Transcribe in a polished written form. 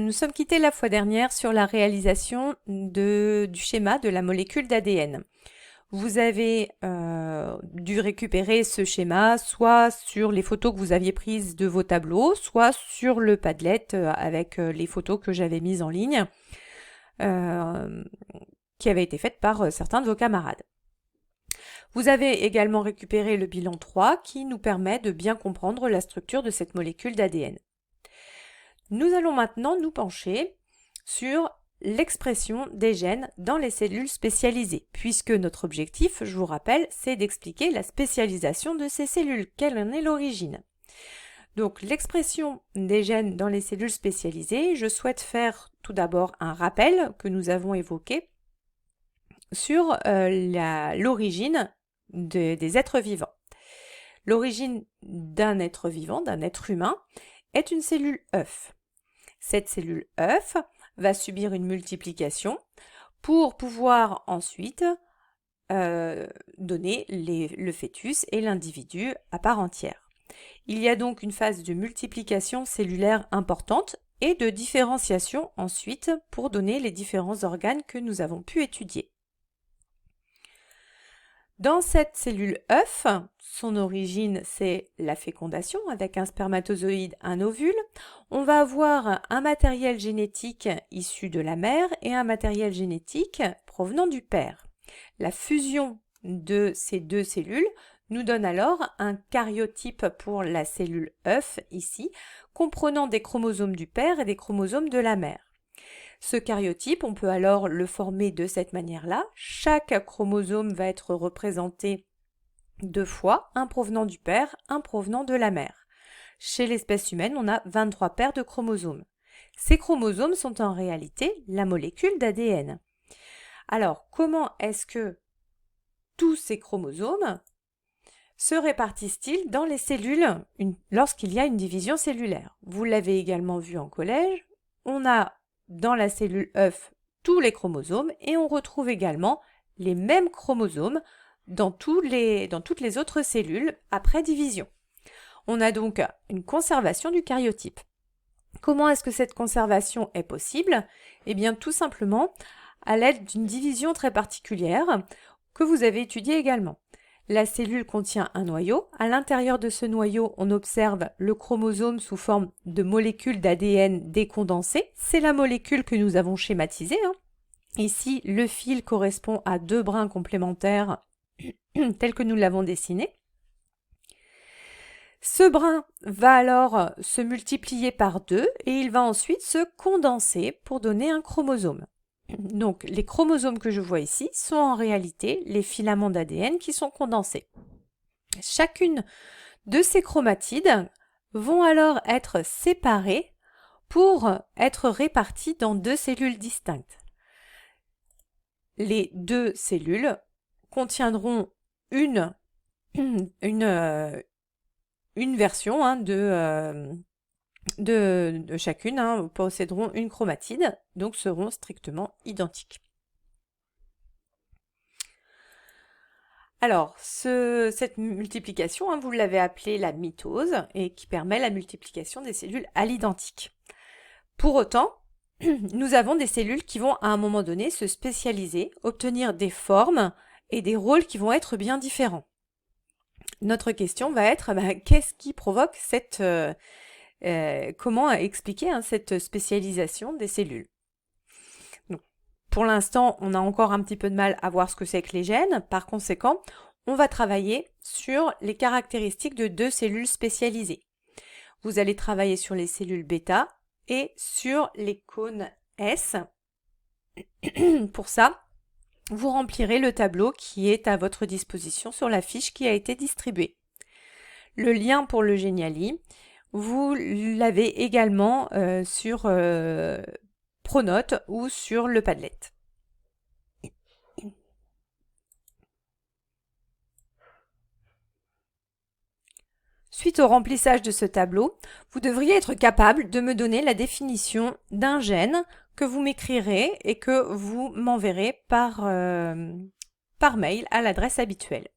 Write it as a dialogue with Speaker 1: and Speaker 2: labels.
Speaker 1: nous sommes quittés la fois dernière sur la réalisation du schéma de la molécule d'ADN. Vous avez dû récupérer ce schéma soit sur les photos que vous aviez prises de vos tableaux, soit sur le Padlet avec les photos que j'avais mises en ligne, qui avaient été faites par certains de vos camarades. Vous avez également récupéré le bilan 3 qui nous permet de bien comprendre la structure de cette molécule d'ADN. Nous allons maintenant nous pencher sur l'expression des gènes dans les cellules spécialisées, puisque notre objectif, je vous rappelle, c'est d'expliquer la spécialisation de ces cellules, quelle en est l'origine. Donc l'expression des gènes dans les cellules spécialisées, je souhaite faire tout d'abord un rappel que nous avons évoqué sur l'origine des êtres vivants. L'origine d'un être vivant, d'un être humain, est une cellule œuf. Cette cellule œuf va subir une multiplication pour pouvoir ensuite donner le fœtus et l'individu à part entière. Il y a donc une phase de multiplication cellulaire importante et de différenciation ensuite pour donner les différents organes que nous avons pu étudier. Dans cette cellule œuf, son origine c'est la fécondation avec un spermatozoïde, un ovule. On va avoir un matériel génétique issu de la mère et un matériel génétique provenant du père. La fusion de ces deux cellules nous donne alors un karyotype pour la cellule œuf ici, comprenant des chromosomes du père et des chromosomes de la mère. Ce karyotype, on peut alors le former de cette manière-là. Chaque chromosome va être représenté deux fois, un provenant du père, un provenant de la mère. Chez l'espèce humaine, on a 23 paires de chromosomes. Ces chromosomes sont en réalité la molécule d'ADN. Alors, comment est-ce que tous ces chromosomes se répartissent-ils dans les cellules lorsqu'il y a une division cellulaire? Vous l'avez également vu en collège, on a dans la cellule œuf tous les chromosomes et on retrouve également les mêmes chromosomes dans toutes les autres cellules après division. On a donc une conservation du karyotype. Comment est-ce que cette conservation est possible? Eh bien tout simplement à l'aide d'une division très particulière que vous avez étudiée également. La cellule contient un noyau. À l'intérieur de ce noyau, on observe le chromosome sous forme de molécules d'ADN décondensées. C'est la molécule que nous avons schématisée. Ici, le fil correspond à deux brins complémentaires tels que nous l'avons dessiné. Ce brin va alors se multiplier par 2 et il va ensuite se condenser pour donner un chromosome. Donc, les chromosomes que je vois ici sont en réalité les filaments d'ADN qui sont condensés. Chacune de ces chromatides vont alors être séparées pour être réparties dans deux cellules distinctes. Les deux cellules contiendront une version de chacune, posséderont une chromatide, donc seront strictement identiques. Alors, cette multiplication, vous l'avez appelée la mitose, et qui permet la multiplication des cellules à l'identique. Pour autant, nous avons des cellules qui vont à un moment donné se spécialiser, obtenir des formes et des rôles qui vont être bien différents. Notre question va être, qu'est-ce qui provoque comment expliquer cette spécialisation des cellules? Donc, pour l'instant, on a encore un petit peu de mal à voir ce que c'est que les gènes. Par conséquent, on va travailler sur les caractéristiques de deux cellules spécialisées. Vous allez travailler sur les cellules bêta et sur les cônes S. Pour ça, vous remplirez le tableau qui est à votre disposition sur la fiche qui a été distribuée. Le lien pour le Geniali, vous l'avez également sur Pronote ou sur le Padlet. Suite au remplissage de ce tableau, vous devriez être capable de me donner la définition d'un gène que vous m'écrirez et que vous m'enverrez par mail à l'adresse habituelle.